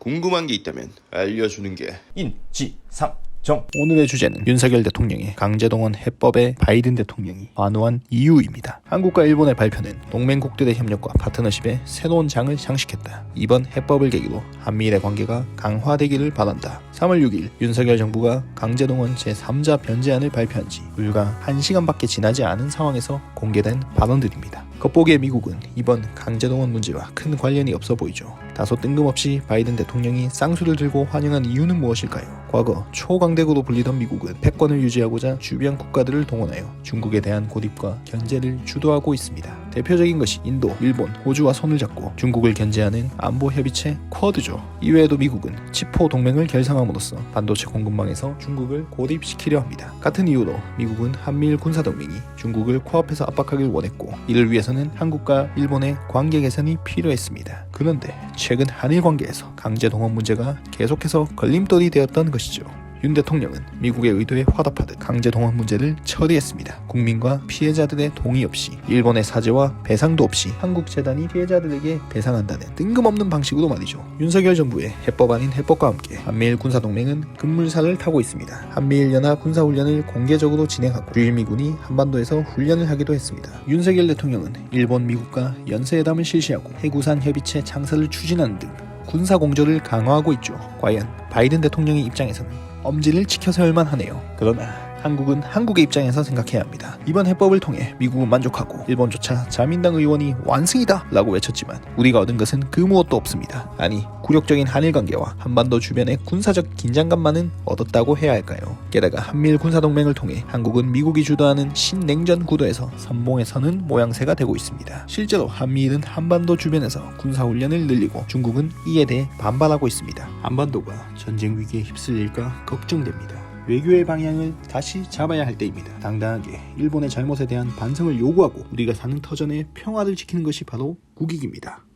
궁금한 게 있다면 알려주는 게 인지상정. 오늘의 주제는 윤석열 대통령의 강제동원 해법에 바이든 대통령이 환호한 이유입니다. 한국과 일본의 발표는 동맹국들의 협력과 파트너십에 새로운 장을 장식했다. 이번 해법을 계기로 한미일의 관계가 강화되기를 바란다. 3월 6일 윤석열 정부가 강제동원 제3자 변제안을 발표한 지 불과 1시간밖에 지나지 않은 상황에서 공개된 발언들입니다. 겉보기에 미국은 이번 강제동원 문제와 큰 관련이 없어 보이죠. 다소 뜬금없이 바이든 대통령이 쌍수를 들고 환영한 이유는 무엇일까요? 과거 초강대국으로 불리던 미국은 패권을 유지하고자 주변 국가들을 동원하여 중국에 대한 고립과 견제를 주도하고 있습니다. 대표적인 것이 인도, 일본, 호주와 손을 잡고 중국을 견제하는 안보협의체 쿼드죠. 이외에도 미국은 치포 동맹을 결성함으로써 반도체 공급망에서 중국을 고립시키려 합니다. 같은 이유로 미국은 한미일 군사동맹이 중국을 코앞에서 압박하길 원했고, 이를 위해서는 한국과 일본의 관계 개선이 필요했습니다. 그런데 최근 한일 관계에서 강제동원 문제가 계속해서 걸림돌이 되었던 것이죠. 윤 대통령은 미국의 의도에 화답하듯 강제동원 문제를 처리했습니다. 국민과 피해자들의 동의 없이, 일본의 사죄와 배상도 없이 한국재단이 피해자들에게 배상한다는 뜬금없는 방식으로 말이죠. 윤석열 정부의 해법 아닌 해법과 함께 한미일 군사동맹은 급물살을 타고 있습니다. 한미일 연합 군사훈련을 공개적으로 진행하고 주일미군이 한반도에서 훈련을 하기도 했습니다. 윤석열 대통령은 일본, 미국과 연쇄회담을 실시하고 해구산 협의체 창설을 추진하는 등 군사공조를 강화하고 있죠. 과연 바이든 대통령의 입장에서는 엄지를 치켜세울만 하네요. 그러나 한국은 한국의 입장에서 생각해야 합니다. 이번 해법을 통해 미국은 만족하고 일본조차 자민당 의원이 완승이다 라고 외쳤지만 우리가 얻은 것은 그 무엇도 없습니다. 아니, 굴욕적인 한일 관계와 한반도 주변의 군사적 긴장감만은 얻었다고 해야 할까요? 게다가 한미일 군사동맹을 통해 한국은 미국이 주도하는 신냉전 구도에서 선봉에 서는 모양새가 되고 있습니다. 실제로 한미일은 한반도 주변에서 군사훈련을 늘리고 중국은 이에 대해 반발하고 있습니다. 한반도가 전쟁 위기에 휩쓸릴까 걱정됩니다. 외교의 방향을 다시 잡아야 할 때입니다. 당당하게 일본의 잘못에 대한 반성을 요구하고 우리가 사는 터전의 평화를 지키는 것이 바로 국익입니다.